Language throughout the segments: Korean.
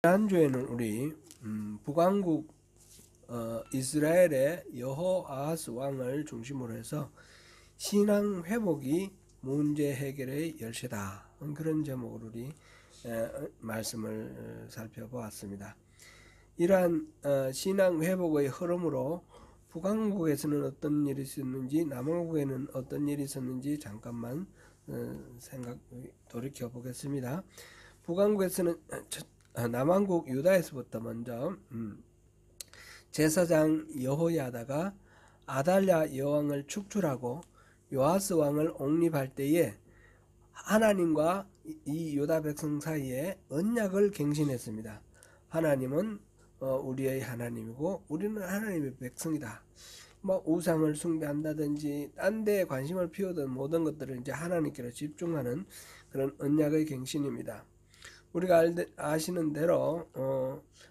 지난주에는 우리 북왕국 이스라엘의 여호아하스 왕을 중심으로 해서 신앙 회복이 문제 해결의 열쇠다, 그런 제목으로 우리 말씀을 살펴보았습니다. 이러한 신앙 회복의 흐름으로 북왕국에서는 어떤 일이 있었는지, 남왕국에는 어떤 일이 있었는지 잠깐만 돌이켜 보겠습니다. 북왕국에서는 남왕국 유다에서부터 먼저 제사장 여호야다가 아달랴 여왕을 축출하고 요아스 왕을 옹립할 때에 하나님과 이 유다 백성 사이에 언약을 갱신했습니다. 하나님은 우리의 하나님이고 우리는 하나님의 백성이다. 우상을 숭배한다든지 딴 데에 관심을 피우던 모든 것들을 이제 하나님께로 집중하는 그런 언약의 갱신입니다. 우리가 아시는 대로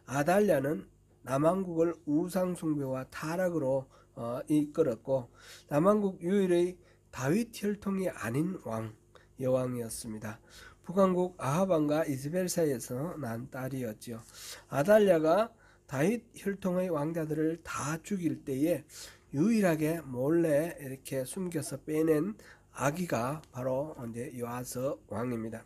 아달랴는 남왕국을 우상 숭배와 타락으로 이끌었고, 남왕국 유일의 다윗 혈통이 아닌 여왕이었습니다. 북왕국 아합 왕과 이스벨 사이에서 난 딸이었지요. 아달랴가 다윗 혈통의 왕자들을 다 죽일 때에 유일하게 몰래 이렇게 숨겨서 빼낸 아기가 바로 이제 요아스 왕입니다.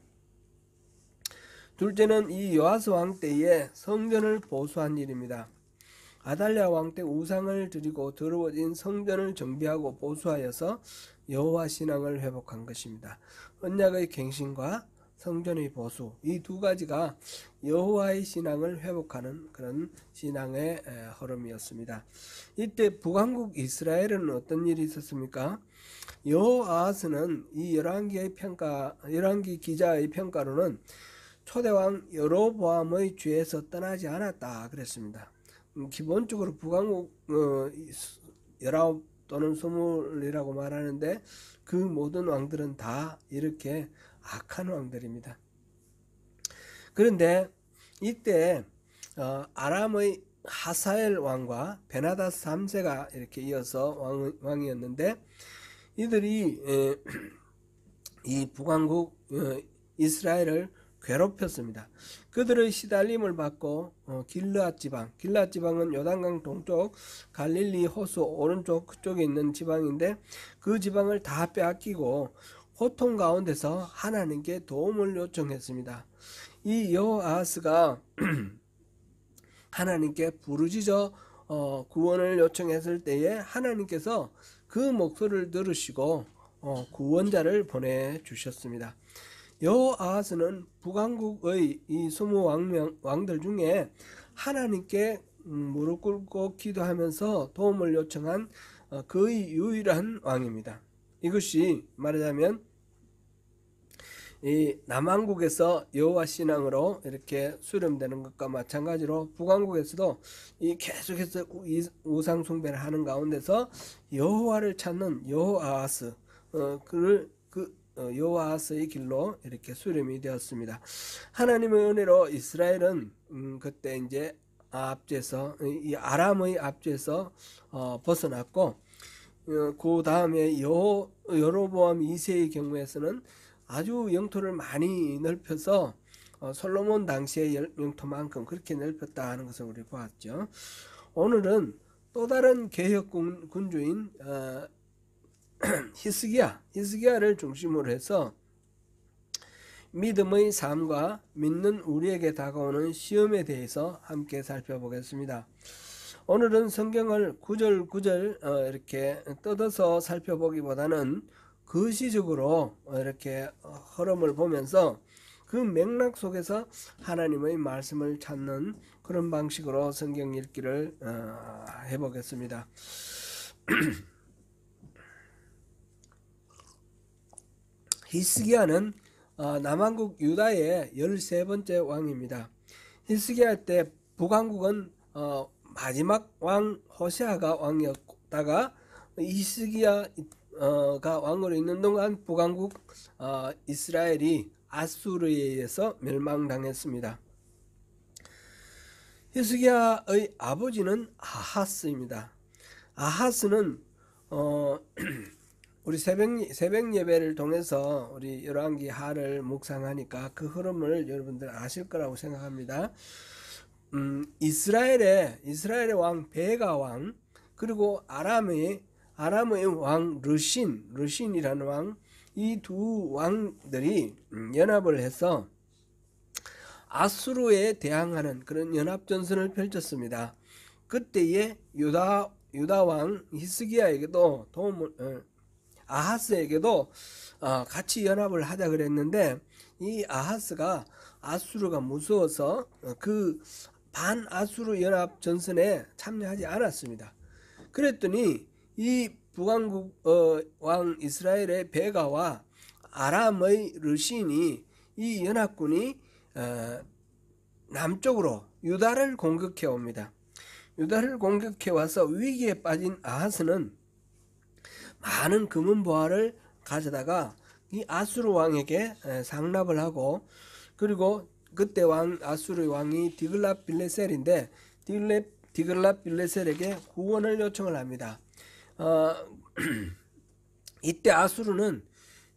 둘째는 이 요아스 왕 때에 성전을 보수한 일입니다. 아달랴 왕 때 우상을 드리고 더러워진 성전을 정비하고 보수하여서 여호와 신앙을 회복한 것입니다. 언약의 갱신과 성전의 보수, 이 두 가지가 여호와의 신앙을 회복하는 그런 신앙의 흐름이었습니다. 이때 북왕국 이스라엘은 어떤 일이 있었습니까? 여호아하스는 이 열왕기 기자의 평가로는 초대왕 여로보암의 죄에서 떠나지 않았다 그랬습니다. 기본적으로 북왕국 19 또는 20이라고 말하는데 그 모든 왕들은 다 이렇게 악한 왕들입니다. 그런데 이때 아람의 하사엘 왕과 베나다스 3세가 이렇게 이어서 왕이었는데, 이들이 이 북왕국 이스라엘을 괴롭혔습니다. 그들의 시달림을 받고 길르앗 지방은 요단강 동쪽 갈릴리 호수 오른쪽 그쪽에 있는 지방인데, 그 지방을 다 빼앗기고 고통 가운데서 하나님께 도움을 요청했습니다. 이 여호아하스가 하나님께 부르짖어 구원을 요청했을 때에 하나님께서 그 목소리를 들으시고 구원자를 보내주셨습니다. 여호아하스는 북왕국의 이 20왕들 중에 하나님께 무릎 꿇고 기도하면서 도움을 요청한 거의 유일한 왕입니다. 이것이 말하자면 이 남왕국에서 여호와 신앙으로 이렇게 수렴되는 것과 마찬가지로 북왕국에서도 이 계속해서 우상 숭배를 하는 가운데서 여호와를 찾는 여호아하스, 여호아하스의 길로 이렇게 수렴이 되었습니다. 하나님의 은혜로 이스라엘은 그때 이제 이 아람의 압제에서 벗어났고, 그 다음에 여로보암 2세의 경우에서는 아주 영토를 많이 넓혀서 솔로몬 당시의 영토만큼 그렇게 넓혔다 하는 것을 우리 보았죠. 오늘은 또 다른 개혁 군주인 히스기야를 중심으로 해서 믿음의 삶과 믿는 우리에게 다가오는 시험에 대해서 함께 살펴보겠습니다. 오늘은 성경을 구절구절 이렇게 뜯어서 살펴보기보다는 거시적으로 이렇게 흐름을 보면서 그 맥락 속에서 하나님의 말씀을 찾는 그런 방식으로 성경 읽기를 해보겠습니다. 히스기야는 남왕국 유다의 13번째 왕입니다. 히스기야 때 북왕국은 마지막 왕 호세아가 왕이었다가 히스기야가 왕으로 있는 동안 북왕국 이스라엘이 아수르에 의해서 멸망당했습니다. 히스기야의 아버지는 아하스입니다. 아하스는 우리 새벽 예배를 통해서 우리 열왕기 하를 묵상하니까 그 흐름을 여러분들 아실 거라고 생각합니다. 이스라엘의 왕 베가 왕, 그리고 아람의 왕 르신이라는 왕, 이 두 왕들이 연합을 해서 아수르에 대항하는 그런 연합 전선을 펼쳤습니다. 그때에 유다 왕 히스기야에게도 아하스에게도 같이 연합을 하자 그랬는데, 이 아하스가 아수르가 무서워서 그 반아수르 연합 전선에 참여하지 않았습니다. 그랬더니 이 북왕국 왕 이스라엘의 베가와 아람의 르신이, 이 연합군이 남쪽으로 유다를 공격해 옵니다. 유다를 공격해 와서 위기에 빠진 아하스는 많은 금은보화를 가져다가 이 아수르 왕에게 상납을 하고, 그리고 그때 아수르 왕이 디글랏빌레셀인데, 디글랏빌레셀에게 구원을 요청을 합니다. 이때 아수르는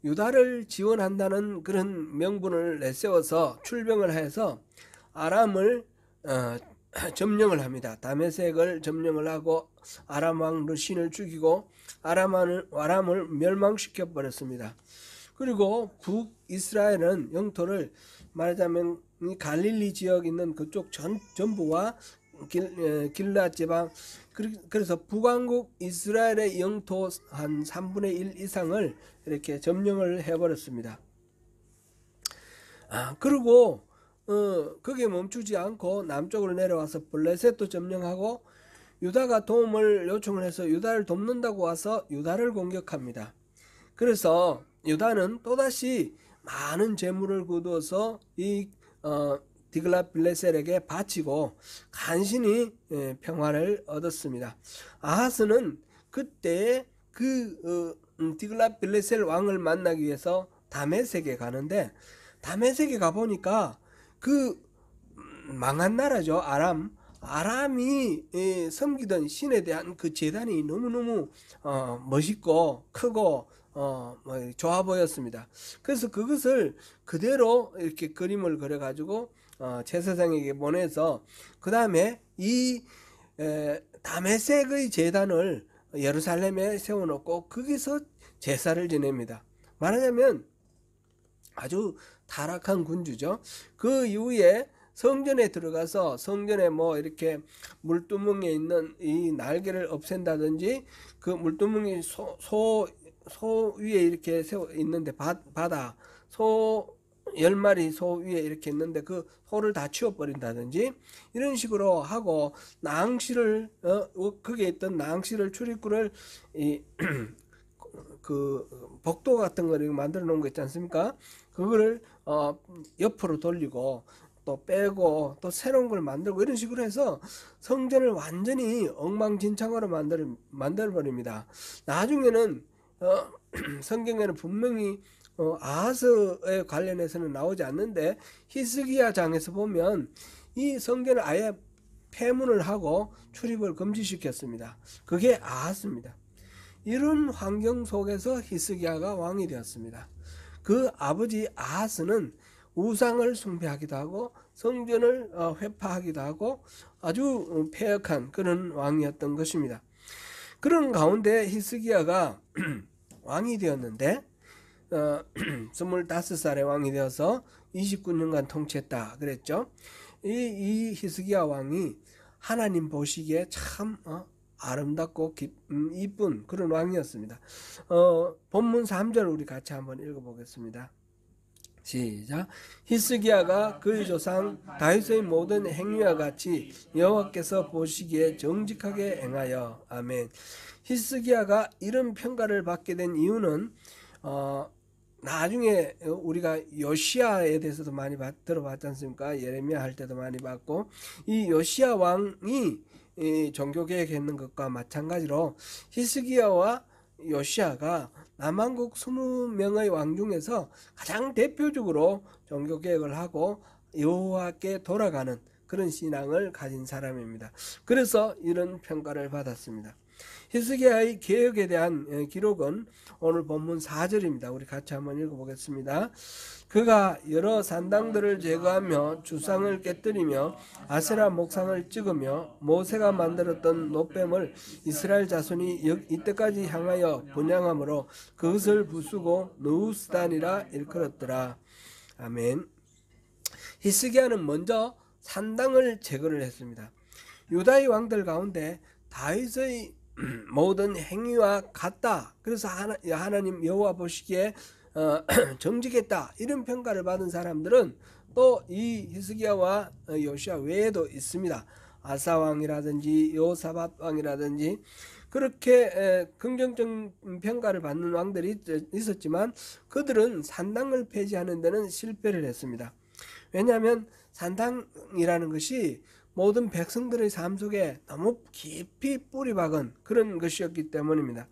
유다를 지원한다는 그런 명분을 내세워서 출병을 해서 아람을 점령을 합니다. 다메섹을 점령을 하고 아람 왕 르신을 죽이고 아람을 멸망시켜 버렸습니다. 그리고 북이스라엘은 영토를 말하자면 갈릴리 지역 있는 그쪽 전부와 길앗 지방, 그래서 북왕국 이스라엘의 영토 한 3분의 1 이상을 이렇게 점령을 해버렸습니다. 그리고 거기에 멈추지 않고 남쪽으로 내려와서 블레셋도 점령하고, 유다가 도움을 요청을 해서 유다를 돕는다고 와서 유다를 공격합니다. 그래서 유다는 또다시 많은 재물을 거두어서 이 디글랏빌레셀에게 바치고 간신히 평화를 얻었습니다. 아하스는 그때 디글랏빌레셀 왕을 만나기 위해서 다메섹에 가는데, 다메섹에 가보니까 그 망한 나라죠. 아람이 섬기던 신에 대한 그 제단이 너무너무 멋있고 크고 좋아 보였습니다. 그래서 그것을 그대로 이렇게 그림을 그려가지고 제사장에게 보내서, 그 다음에 이 다메섹의 제단을 예루살렘에 세워놓고 거기서 제사를 지냅니다. 말하자면 아주 타락한 군주죠. 그 이후에 성전에 들어가서 성전에 뭐 이렇게 물두멍에 있는 이 날개를 없앤다든지, 그 물두멍이 소 위에 이렇게 세워 있는데 소 10마리 소 위에 이렇게 있는데 그 소를 다 치워버린다든지 이런 식으로 하고, 낭실을 거기에 있던 낭실을 출입구를 그 복도 같은 거 만들어 놓은 거 있지 않습니까? 그거를 옆으로 돌리고 또 빼고 또 새로운 걸 만들고 이런 식으로 해서 성전을 완전히 엉망진창으로 만들어 버립니다. 나중에는 성경에는 분명히 아하스에 관련해서는 나오지 않는데, 히스기야 장에서 보면 이 성전을 아예 폐문을 하고 출입을 금지시켰습니다. 그게 아하스입니다. 이런 환경 속에서 히스기야가 왕이 되었습니다. 그 아버지 아하스는 우상을 숭배하기도 하고 성전을 회파하기도 하고 아주 패역한 그런 왕이었던 것입니다. 그런 가운데 히스기야가 왕이 되었는데 25살에 왕이 되어서 29년간 통치했다 그랬죠. 이 히스기야 왕이 하나님 보시기에 참 아름답고 이쁜 그런 왕이었습니다. 본문 3절 우리 같이 한번 읽어보겠습니다. 시작. 히스기야가 그의 조상 다윗의 모든 행위와 같이 여호와께서 보시기에 정직하게 행하여. 아멘. 히스기야가 이런 평가를 받게 된 이유는 나중에 우리가 요시야에 대해서도 많이 들어봤지 않습니까? 예레미야 할 때도 많이 봤고, 이 요시야 왕이 종교개혁 했는 것과 마찬가지로 히스기야와 요시야가 남왕국 20명의 왕 중에서 가장 대표적으로 종교개혁을 하고 여호와께 돌아가는 그런 신앙을 가진 사람입니다. 그래서 이런 평가를 받았습니다. 히스기야의 개혁에 대한 기록은 오늘 본문 4절입니다. 우리 같이 한번 읽어보겠습니다. 그가 여러 산당들을 제거하며 주상을 깨뜨리며 아세라 목상을 찍으며 모세가 만들었던 놋뱀을 이스라엘 자손이 이때까지 향하여 분향함으로 그것을 부수고 느후스단이라 일컬었더라. 아멘. 히스기야는 먼저 산당을 제거를 했습니다. 유다의 왕들 가운데 다윗의 모든 행위와 같다. 그래서 하나님 여호와 보시기에 정직했다. 이런 평가를 받은 사람들은 또 이 히스기야와 요시야 외에도 있습니다. 아사 왕이라든지 요사밧 왕이라든지 그렇게 긍정적 평가를 받는 왕들이 있었지만 그들은 산당을 폐지하는 데는 실패를 했습니다. 왜냐하면 산당이라는 것이 모든 백성들의 삶 속에 너무 깊이 뿌리 박은 그런 것이었기 때문입니다.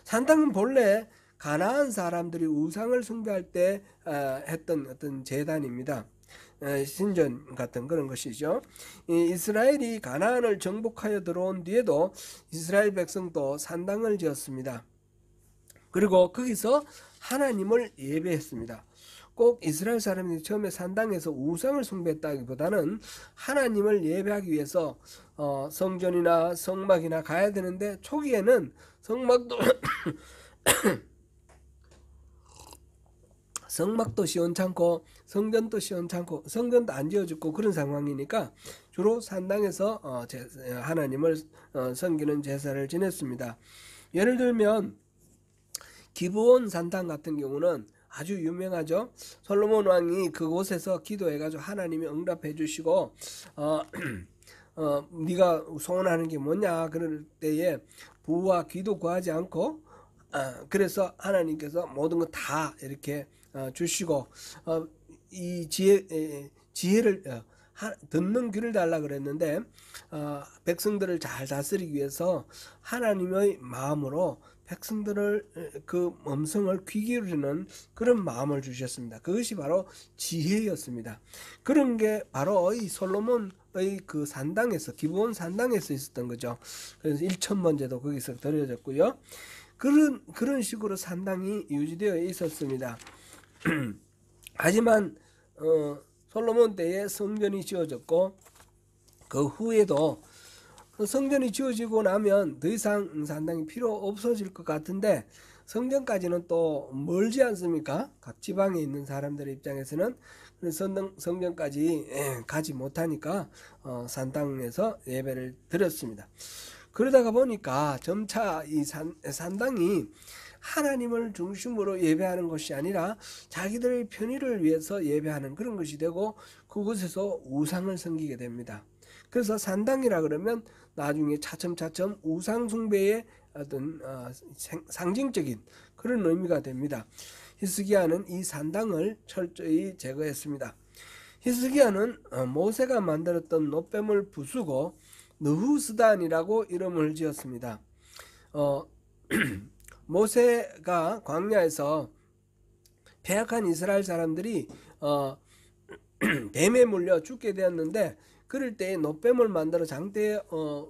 산당은 본래 가나안 사람들이 우상을 숭배할 때 했던 어떤 제단입니다. 신전 같은 그런 것이죠. 이스라엘이 가나안을 정복하여 들어온 뒤에도 이스라엘 백성도 산당을 지었습니다. 그리고 거기서 하나님을 예배했습니다. 꼭 이스라엘 사람들이 처음에 산당에서 우상을 숭배했다기보다는 하나님을 예배하기 위해서 성전이나 성막이나 가야 되는데 초기에는 성막도 성막도 시원찮고 성전도 시원찮고 성전도 안 지어졌고 그런 상황이니까 주로 산당에서 하나님을 섬기는 제사를 지냈습니다. 예를 들면 기브온 산당 같은 경우는 아주 유명하죠. 솔로몬 왕이 그곳에서 기도해가지고 하나님이 응답해 주시고 네가 소원하는 게 뭐냐 그럴 때에 부와 귀도 구하지 않고 그래서 하나님께서 모든 거 다 이렇게 주시고 이 지혜를 듣는 귀를 달라 그랬는데 백성들을 잘 다스리기 위해서 하나님의 마음으로 백성들을 그 음성을 귀 기울이는 그런 마음을 주셨습니다. 그것이 바로 지혜였습니다. 그런 게 바로 이 솔로몬의 그 산당에서 기브온 산당에서 있었던 거죠. 그래서 1천번제도 거기서 드려졌고요. 그런 식으로 산당이 유지되어 있었습니다. 하지만 솔로몬 때에 성전이 지어졌고 그 후에도 성전이 지어지고 나면 더 이상 산당이 필요 없어질 것 같은데 성전까지는 또 멀지 않습니까? 각 지방에 있는 사람들의 입장에서는 성전까지 가지 못하니까 산당에서 예배를 드렸습니다. 그러다가 보니까 점차 이 산당이 하나님을 중심으로 예배하는 것이 아니라 자기들의 편의를 위해서 예배하는 그런 것이 되고 그곳에서 우상을 섬기게 됩니다. 그래서 산당이라 그러면 나중에 차츰차츰 우상 숭배의 어떤 상징적인 그런 의미가 됩니다. 히스기야는 이 산당을 철저히 제거했습니다. 히스기야는 모세가 만들었던 놋뱀을 부수고 느후스단이라고 이름을 지었습니다. 모세가 광야에서 패역한 이스라엘 사람들이 뱀에 물려 죽게 되었는데 그럴 때 놋뱀을 만들어 장대에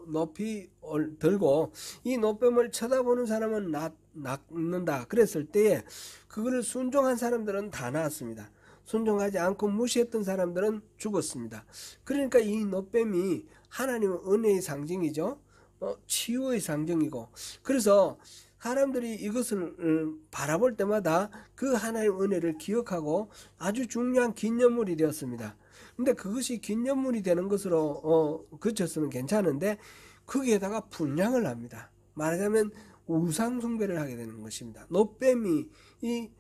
높이 들고 이 놋뱀을 쳐다보는 사람은 낫는다 그랬을 때에 그거를 순종한 사람들은 다 나았습니다. 순종하지 않고 무시했던 사람들은 죽었습니다. 그러니까 이 놋뱀이 하나님의 은혜의 상징이죠. 치유의 상징이고 그래서 사람들이 이것을 바라볼 때마다 그 하나님의 은혜를 기억하고 아주 중요한 기념물이 되었습니다. 근데 그것이 기념물이 되는 것으로 그쳤으면 괜찮은데 거기에다가 분향을 합니다. 말하자면 우상 숭배를 하게 되는 것입니다. 놋뱀이 이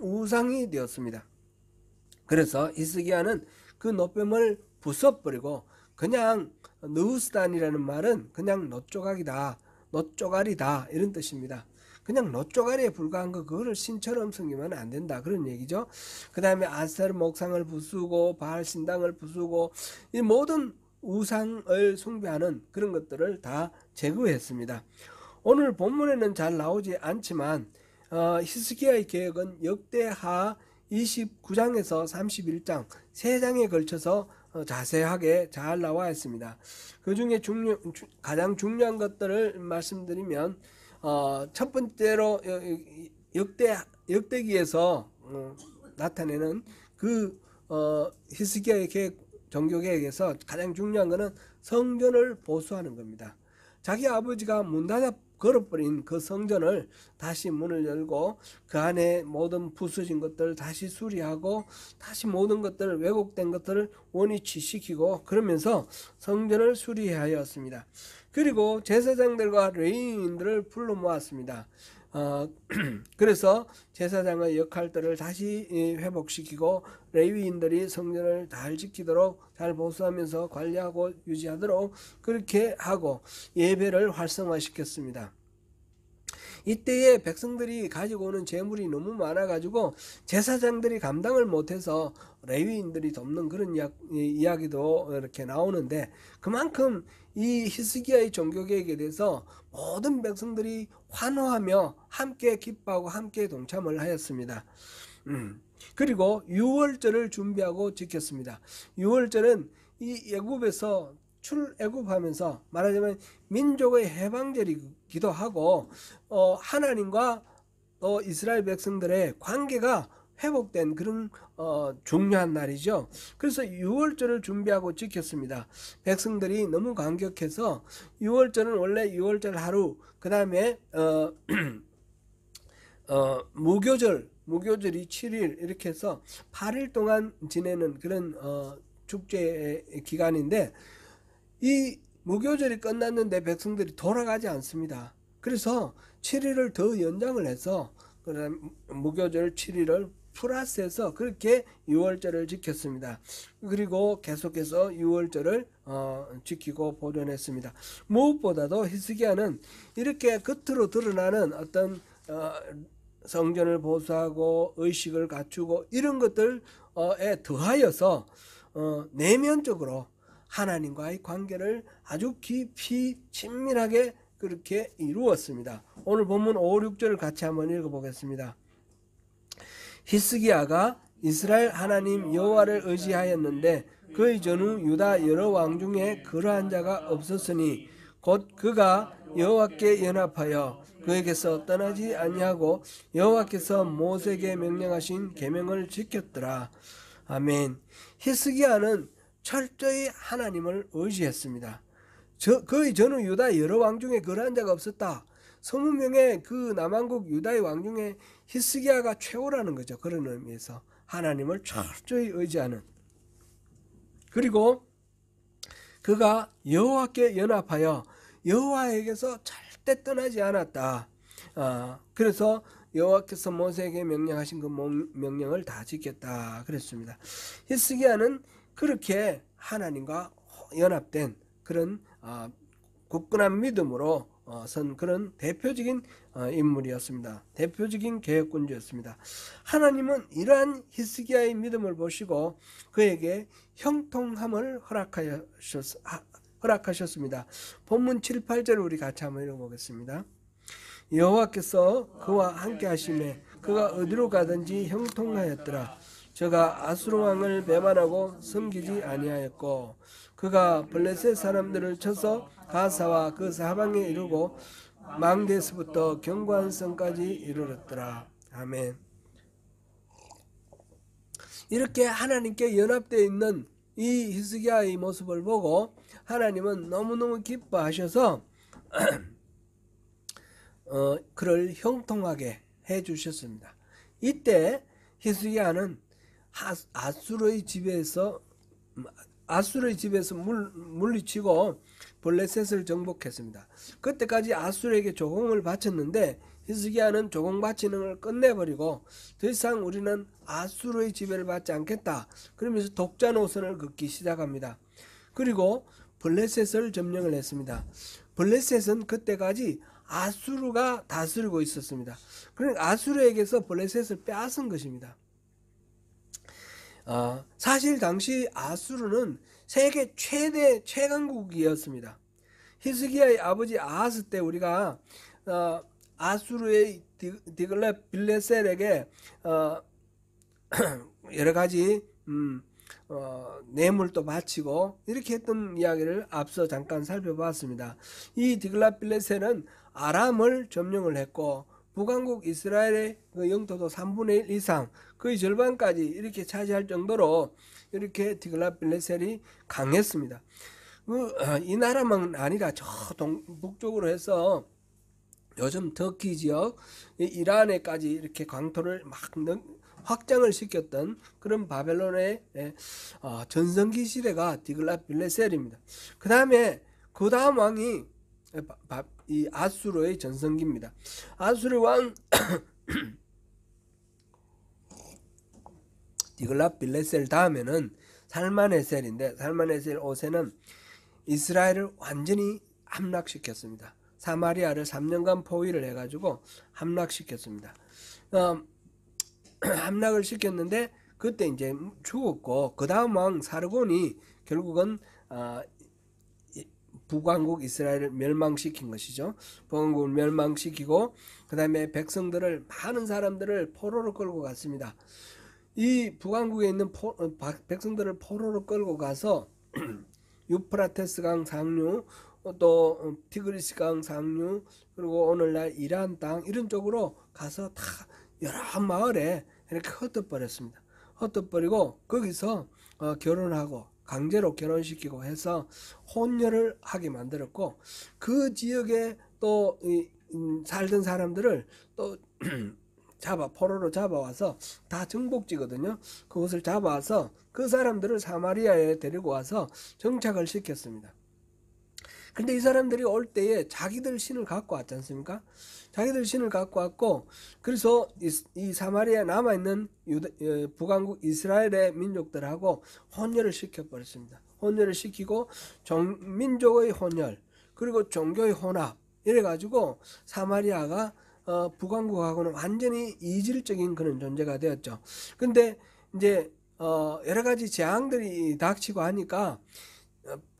우상이 되었습니다. 그래서 히스기야는 그 놋뱀을 부숴버리고 그냥 느후스단이라는 말은 그냥 놋조각이다, 놋조가리다 이런 뜻입니다. 그냥 놋조가리에 불과한 거 그거를 신처럼 섬기면 안 된다 그런 얘기죠. 그 다음에 아세라 목상을 부수고 바알 신당을 부수고 이 모든 우상을 숭배하는 그런 것들을 다 제거했습니다. 오늘 본문에는 잘 나오지 않지만 히스기야의 계획은 역대하 29장에서 31장 3장에 걸쳐서 자세하게 잘 나와 있습니다. 그 중에 가장 중요한 것들을 말씀드리면 첫 번째로 역대기에서 나타내는 그 히스기야의 종교 계획에서 가장 중요한 것은 성전을 보수하는 겁니다. 자기 아버지가 문 닫아 걸어버린 그 성전을 다시 문을 열고 그 안에 모든 부수진 것들을 다시 수리하고 다시 모든 것들을 왜곡된 것들을 원위치시키고 그러면서 성전을 수리하였습니다. 그리고 제사장들과 레위인들을 불러 모았습니다. 그래서 제사장의 역할들을 다시 회복시키고 레위인들이 성전을 잘 지키도록 잘 보수하면서 관리하고 유지하도록 그렇게 하고 예배를 활성화시켰습니다. 이때에 백성들이 가지고 오는 재물이 너무 많아가지고 제사장들이 감당을 못해서 레위인들이 돕는 그런 이야기도 이렇게 나오는데, 그만큼 이 히스기야의 종교개혁에 대해서 모든 백성들이 환호하며 함께 기뻐하고 함께 동참을 하였습니다. 그리고 유월절을 준비하고 지켰습니다. 유월절은 이 애굽에서 출애굽하면서 말하자면 민족의 해방절이기도 하고 하나님과 이스라엘 백성들의 관계가 회복된 그런 중요한 날이죠. 그래서 유월절을 준비하고 지켰습니다. 백성들이 너무 감격해서 유월절은 원래 유월절 하루, 그 다음에 무교절이 7일 이렇게 해서 8일 동안 지내는 그런 축제 기간인데, 이 무교절이 끝났는데 백성들이 돌아가지 않습니다. 그래서 7일을 더 연장을 해서 무교절 7일을 플러스해서 그렇게 유월절을 지켰습니다. 그리고 계속해서 유월절을 지키고 보존했습니다. 무엇보다도 히스기야는 이렇게 겉으로 드러나는 어떤 성전을 보수하고 의식을 갖추고 이런 것들에 더하여서 내면적으로 하나님과의 관계를 아주 깊이 친밀하게 그렇게 이루었습니다. 오늘 본문 5, 6절을 같이 한번 읽어보겠습니다. 히스기야가 이스라엘 하나님 여호와를 의지하였는데 그의 전후 유다 여러 왕 중에 그러한 자가 없었으니 곧 그가 여호와께 연합하여 그에게서 떠나지 아니하고 여호와께서 모세에게 명령하신 계명을 지켰더라. 아멘. 히스기야는 철저히 하나님을 의지했습니다. 그의 전후 유다 여러 왕 중에 그러한 자가 없었다. 20명의 그 남왕국 유다의 왕 중에 히스기야가 최고라는 거죠. 그런 의미에서 하나님을 철저히 의지하는. 그리고 그가 여호와께 연합하여 여호와에게서 절대 떠나지 않았다. 그래서 여호와께서 모세에게 명령하신 그 명령을 다 지켰다 그랬습니다. 히스기야는 그렇게 하나님과 연합된 그런 굳건한 믿음으로 선 그런 대표적인 인물이었습니다. 대표적인 개혁군주였습니다. 하나님은 이러한 히스기야의 믿음을 보시고 그에게 형통함을 허락하셨습니다. 본문 7, 8절을 우리 같이 한번 읽어보겠습니다. 여호와께서 그와 함께 하심에 그가 어디로 가든지 형통하였더라. 저가 아수르 왕을 배반하고 섬기지 아니하였고 그가 블레셋 사람들을 쳐서 가사와 그 사방에 이르고 망대에서부터 견고한 성까지 이르렀더라. 아멘. 이렇게 하나님께 연합되어 있는 이 히스기야의 모습을 보고 하나님은 너무너무 기뻐하셔서 그를 형통하게 해주셨습니다. 이때 히스기야는 아수르의 집에서 물리치고 블레셋을 정복했습니다. 그때까지 아수르에게 조공을 바쳤는데 히스기야는 조공 바치는 걸 끝내버리고 더 이상 우리는 아수르의 지배를 받지 않겠다. 그러면서 독자 노선을 긋기 시작합니다. 그리고 블레셋을 점령을 했습니다. 블레셋은 그때까지 아수르가 다스리고 있었습니다. 그러니까 아수르에게서 블레셋을 빼앗은 것입니다. 사실 당시 아수르는 세계 최대 최강국이었습니다. 히스기야의 아버지 아하스 때 우리가 아수르의 디글랏 빌레셀에게 여러 가지 뇌물도 바치고 이렇게 했던 이야기를 앞서 잠깐 살펴봤습니다. 이 디글랏빌레셀은 아람을 점령을 했고 북왕국 이스라엘의 그 영토도 3분의 1 이상 거의 절반까지 이렇게 차지할 정도로 이렇게 디글랏빌레셀이 강했습니다. 이 나라만 아니라 저 북쪽으로 해서 요즘 터키 지역 이란에까지 이렇게 광토를 막 확장을 시켰던 그런 바벨론의 전성기 시대가 디글랏빌레셀입니다. 그 다음 왕이 이 아수르의 전성기입니다. 아수르 왕 디글랏빌레셀 다음에는 살마네셀인데, 살마네셀 5세는 이스라엘을 완전히 함락시켰습니다. 사마리아를 3년간 포위를 해가지고 함락시켰습니다. 함락을 시켰는데 그때 이제 죽었고, 그 다음 왕 사르곤이 결국은 북왕국 이스라엘을 멸망시킨 것이죠. 북왕국을 멸망시키고 그 다음에 백성들을, 많은 사람들을 포로로 끌고 갔습니다. 이 북왕국에 있는 백성들을 포로로 끌고 가서 유프라테스 강 상류, 또 티그리스 강 상류, 그리고 오늘날 이란 땅 이런 쪽으로 가서 다 여러 마을에 이렇게 흩어버렸습니다. 흩어버리고 거기서 결혼하고 강제로 결혼시키고 해서 혼혈을 하게 만들었고, 그 지역에 또 살던 사람들을 또 포로로 잡아와서, 다 정복지거든요. 그것을 잡아와서 그 사람들을 사마리아에 데리고 와서 정착을 시켰습니다. 근데 이 사람들이 올 때에 자기들 신을 갖고 왔지 않습니까? 자기들 신을 갖고 왔고, 그래서 이 사마리아에 남아있는 북왕국 이스라엘의 민족들하고 혼혈을 시켜버렸습니다. 혼혈을 시키고 민족의 혼혈, 그리고 종교의 혼합, 이래가지고 사마리아가 북왕국하고는 완전히 이질적인 그런 존재가 되었죠. 근데 이제 여러 가지 재앙들이 닥치고 하니까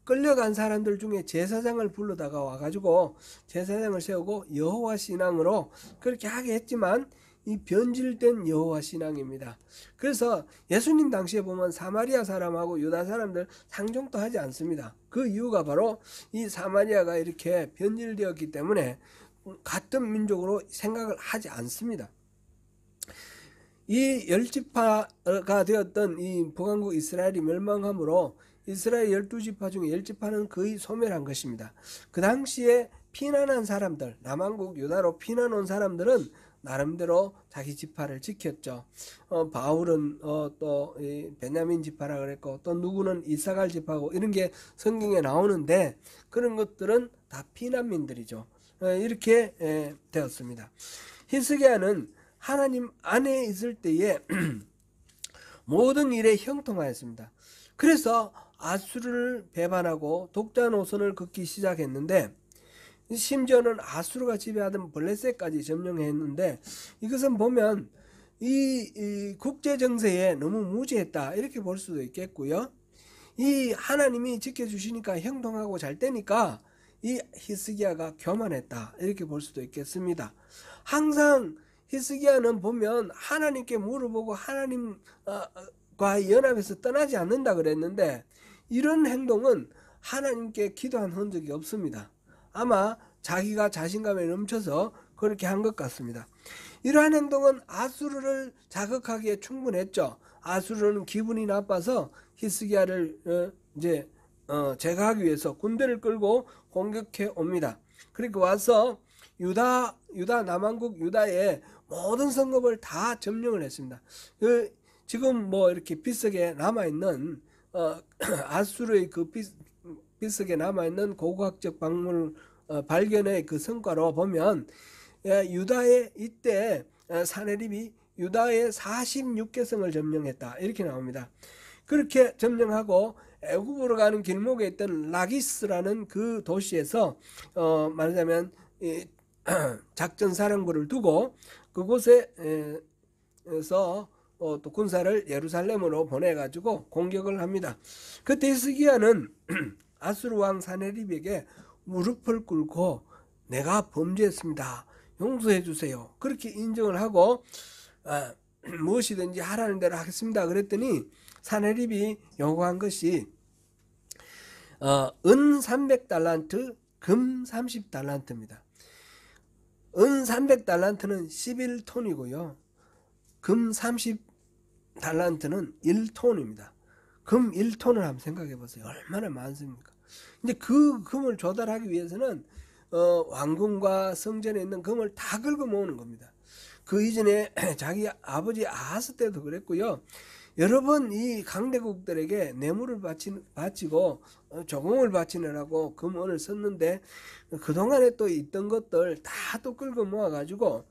끌려간 사람들 중에 제사장을 불러다가 와가지고 제사장을 세우고 여호와 신앙으로 그렇게 하게 했지만, 이 변질된 여호와 신앙입니다. 그래서 예수님 당시에 보면 사마리아 사람하고 유다 사람들 상종도 하지 않습니다. 그 이유가 바로 이 사마리아가 이렇게 변질되었기 때문에 같은 민족으로 생각을 하지 않습니다. 이 10지파가 되었던 이 북왕국 이스라엘이 멸망함으로 이스라엘 12지파 중에 10지파는 거의 소멸한 것입니다. 그 당시에 피난한 사람들, 남왕국 유다로 피난 온 사람들은 나름대로 자기 지파를 지켰죠. 바울은 또 베냐민 지파라 그랬고, 또 누구는 이사갈 지파고, 이런 게 성경에 나오는데 그런 것들은 다 피난민들이죠. 이렇게 되었습니다. 히스기야는 하나님 안에 있을 때에 모든 일에 형통하였습니다. 그래서 아수르를 배반하고 독자 노선을 긋기 시작했는데, 심지어는 아수르가 지배하던 블레셋까지 점령했는데, 이것은 보면 이 국제 정세에 너무 무지했다 이렇게 볼 수도 있겠고요. 이 하나님이 지켜주시니까 형통하고 잘 되니까 이 히스기야가 교만했다 이렇게 볼 수도 있겠습니다. 항상 히스기야는 보면 하나님께 물어보고 하나님과 연합해서 떠나지 않는다 그랬는데, 이런 행동은 하나님께 기도한 흔적이 없습니다. 아마 자기가 자신감에 넘쳐서 그렇게 한 것 같습니다. 이러한 행동은 아수르를 자극하기에 충분했죠. 아수르는 기분이 나빠서 히스기야를 제거하기 위해서 군대를 끌고 공격해 옵니다. 그리고 와서 유다 남왕국 유다의 모든 성읍을 다 점령을 했습니다. 지금 뭐 이렇게 빗석에 남아있는 아수르의 그 빗석에 남아있는 고고학적 박물 발견의 그 성과로 보면, 유다의 이때 사네립이 유다의 46개성을 점령했다 이렇게 나옵니다. 그렇게 점령하고 애굽으로 가는 길목에 있던 라기스라는 그 도시에서 말하자면 작전 사령부를 두고 그곳에서 또 군사를 예루살렘으로 보내가지고 공격을 합니다. 그때 히스기야는 아수르 왕 사네립에게 무릎을 꿇고 내가 범죄했습니다, 용서해 주세요 그렇게 인정을 하고 무엇이든지 하라는 대로 하겠습니다 그랬더니 사내립이 요구한 것이 은 300달란트, 금 30달란트입니다. 은 300달란트는 11톤이고요. 금 30달란트는 1톤입니다. 금 1톤을 한번 생각해 보세요. 얼마나 많습니까? 이제 그 금을 조달하기 위해서는 왕궁과 성전에 있는 금을 다 긁어 모으는 겁니다. 그 이전에 자기 아버지 아하스 때도 그랬고요. 여러 번 이 강대국들에게 뇌물을 바치고 조공을 바치느라고 금은을 썼는데, 그동안에 또 있던 것들 다 또 끌고 모아가지고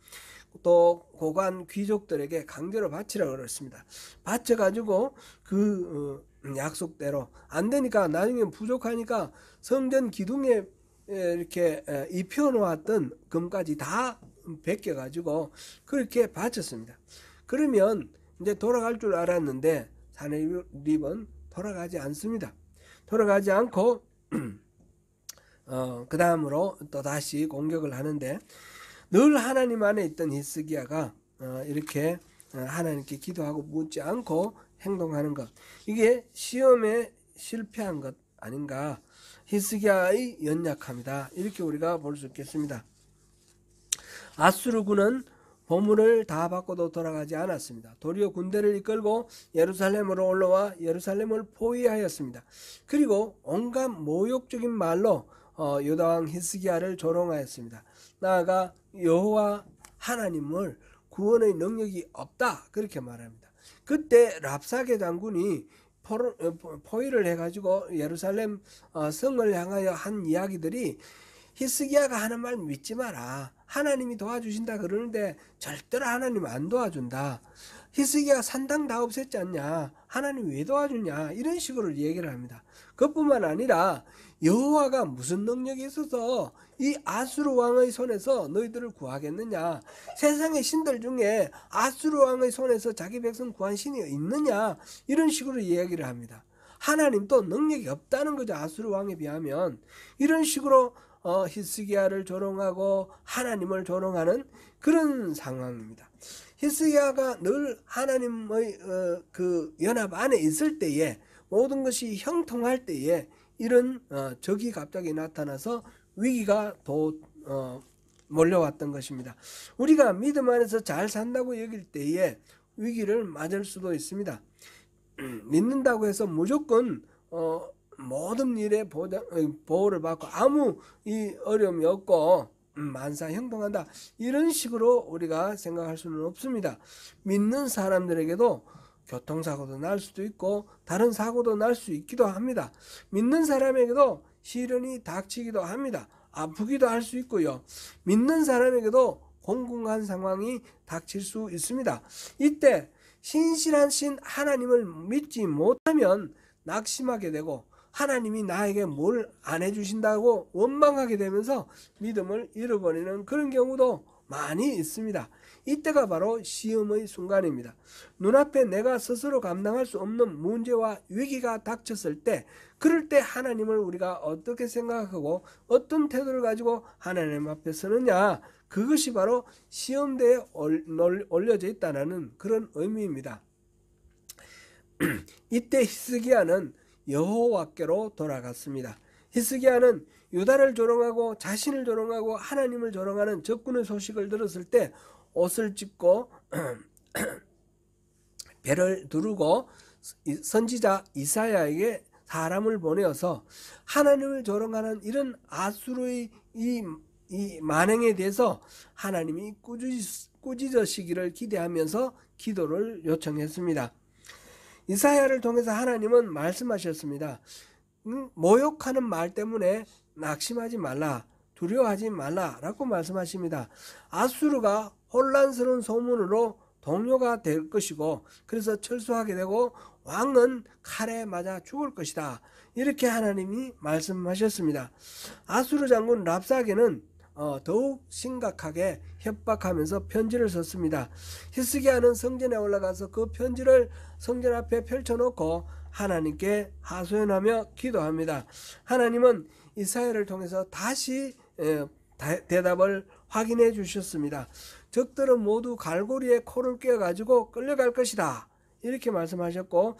또 고관 귀족들에게 강제로 바치라고 그랬습니다. 바쳐가지고 그 약속대로 안 되니까 나중에 부족하니까 성전 기둥에 이렇게 입혀 놓았던 금까지 다 벗겨가지고 그렇게 바쳤습니다. 그러면 이제 돌아갈 줄 알았는데 사내립은 돌아가지 않습니다. 돌아가지 않고 그 다음으로 또 다시 공격을 하는데, 늘 하나님 안에 있던 히스기야가 이렇게 하나님께 기도하고 묻지 않고 행동하는 것, 이게 시험에 실패한 것 아닌가, 히스기야의 연약함이다, 이렇게 우리가 볼 수 있겠습니다. 아수르군은 보물을 다 받고도 돌아가지 않았습니다. 도리어 군대를 이끌고 예루살렘으로 올라와 예루살렘을 포위하였습니다. 그리고 온갖 모욕적인 말로 유다왕 히스기야를 조롱하였습니다. 나아가 여호와 하나님을 구원의 능력이 없다, 그렇게 말합니다. 그때 랍사게 장군이 포위를 해가지고 예루살렘 성을 향하여 한 이야기들이, 히스기야가 하는 말 믿지 마라, 하나님이 도와주신다 그러는데 절대로 하나님 안 도와준다, 히스기야 산당 다 없앴지 않냐, 하나님 왜 도와주냐, 이런 식으로 얘기를 합니다. 그뿐만 아니라 여호와가 무슨 능력이 있어서 이 아수르 왕의 손에서 너희들을 구하겠느냐, 세상의 신들 중에 아수르 왕의 손에서 자기 백성 구한 신이 있느냐, 이런 식으로 이야기를 합니다. 하나님도 능력이 없다는 거죠, 아수르 왕에 비하면. 이런 식으로 히스기야를 조롱하고 하나님을 조롱하는 그런 상황입니다. 히스기야가 늘 하나님의 그 연합 안에 있을 때에, 모든 것이 형통할 때에 이런 적이 갑자기 나타나서 위기가 몰려왔던 것입니다. 우리가 믿음 안에서 잘 산다고 여길 때에 위기를 맞을 수도 있습니다. 믿는다고 해서 무조건 모든 일에 보호를 받고 아무 이 어려움이 없고 만사 형통한다, 이런 식으로 우리가 생각할 수는 없습니다. 믿는 사람들에게도 교통사고도 날 수도 있고 다른 사고도 날 수 있기도 합니다. 믿는 사람에게도 시련이 닥치기도 합니다. 아프기도 할 수 있고요. 믿는 사람에게도 공공한 상황이 닥칠 수 있습니다. 이때 신실한 신 하나님을 믿지 못하면 낙심하게 되고, 하나님이 나에게 뭘 안 해주신다고 원망하게 되면서 믿음을 잃어버리는 그런 경우도 많이 있습니다. 이때가 바로 시험의 순간입니다. 눈앞에 내가 스스로 감당할 수 없는 문제와 위기가 닥쳤을 때, 그럴 때 하나님을 우리가 어떻게 생각하고 어떤 태도를 가지고 하나님 앞에 서느냐, 그것이 바로 시험대에 올려져 있다는 그런 의미입니다. 이때 히스기야는 여호와께로 돌아갔습니다. 히스기야는 유다를 조롱하고 자신을 조롱하고 하나님을 조롱하는 적군의 소식을 들었을 때 옷을 찢고 배를 두르고 선지자 이사야에게 사람을 보내어서 하나님을 조롱하는 이런 아수르의 이 만행에 대해서 하나님이 꾸짖으시기를 기대하면서 기도를 요청했습니다. 이사야를 통해서 하나님은 말씀하셨습니다. 모욕하는 말 때문에 낙심하지 말라, 두려워하지 말라 라고 말씀하십니다. 아수르가 혼란스러운 소문으로 동요가 될 것이고, 그래서 철수하게 되고 왕은 칼에 맞아 죽을 것이다, 이렇게 하나님이 말씀하셨습니다. 아수르 장군 랍사게는 더욱 심각하게 협박하면서 편지를 썼습니다. 히스기야는 성전에 올라가서 그 편지를 성전 앞에 펼쳐놓고 하나님께 하소연하며 기도합니다. 하나님은 이사야를 통해서 다시 대답을 확인해 주셨습니다. 적들은 모두 갈고리에 코를 꿰어가지고 끌려갈 것이다, 이렇게 말씀하셨고,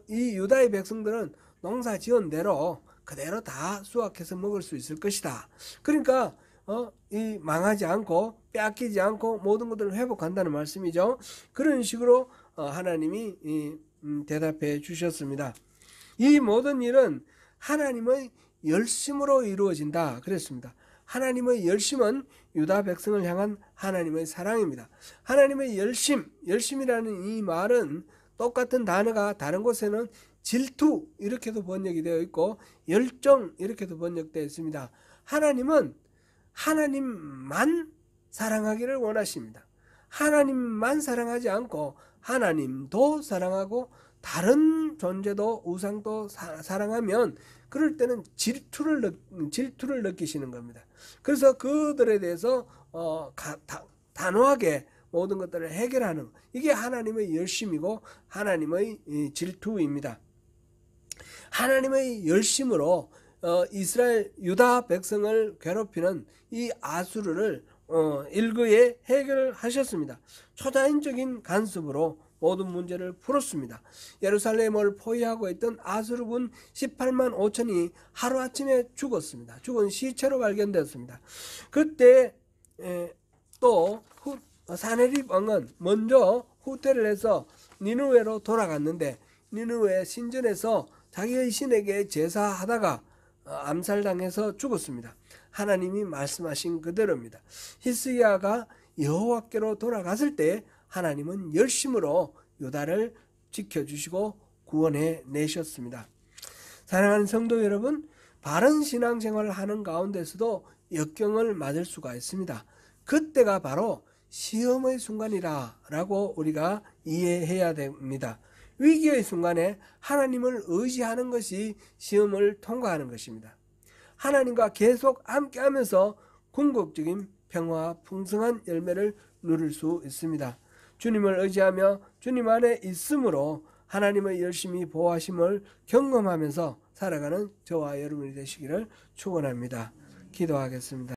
이 유다의 백성들은 농사 지은 대로 그대로 다 수확해서 먹을 수 있을 것이다. 그러니까 이 망하지 않고 빼앗기지 않고 모든 것들을 회복한다는 말씀이죠. 그런 식으로 하나님이 대답해 주셨습니다. 이 모든 일은 하나님의 열심으로 이루어진다 그랬습니다. 하나님의 열심은 유다 백성을 향한 하나님의 사랑입니다. 하나님의 열심이라는 이 말은 똑같은 단어가 다른 곳에는 질투 이렇게도 번역이 되어 있고 열정 이렇게도 번역되어 있습니다. 하나님은 하나님만 사랑하기를 원하십니다. 하나님만 사랑하지 않고 하나님도 사랑하고 다른 존재도 우상도 사랑하면 그럴 때는 질투를 느끼시는 겁니다. 그래서 그들에 대해서 단호하게 모든 것들을 해결하는 이게 하나님의 열심이고 하나님의 질투입니다. 하나님의 열심으로 이스라엘 유다 백성을 괴롭히는 이 아수르를 일거에 해결하셨습니다. 초자연적인 간섭으로 모든 문제를 풀었습니다. 예루살렘을 포위하고 있던 아수르군 18만 5천이 하루아침에 죽었습니다. 죽은 시체로 발견되었습니다. 그때 또 사네립 왕은 먼저 후퇴를 해서 니느웨로 돌아갔는데 니느웨 신전에서 자기의 신에게 제사하다가 암살당해서 죽었습니다. 하나님이 말씀하신 그대로입니다. 히스기야가 여호와께로 돌아갔을 때 하나님은 열심으로 유다를 지켜주시고 구원해 내셨습니다. 사랑하는 성도 여러분, 바른 신앙생활을 하는 가운데서도 역경을 맞을 수가 있습니다. 그때가 바로 시험의 순간이라고 우리가 이해해야 됩니다. 위기의 순간에 하나님을 의지하는 것이 시험을 통과하는 것입니다. 하나님과 계속 함께하면서 궁극적인 평화와 풍성한 열매를 누릴 수 있습니다. 주님을 의지하며 주님 안에 있음으로 하나님의 열심히 보호하심을 경험하면서 살아가는 저와 여러분이 되시기를 축원합니다. 기도하겠습니다.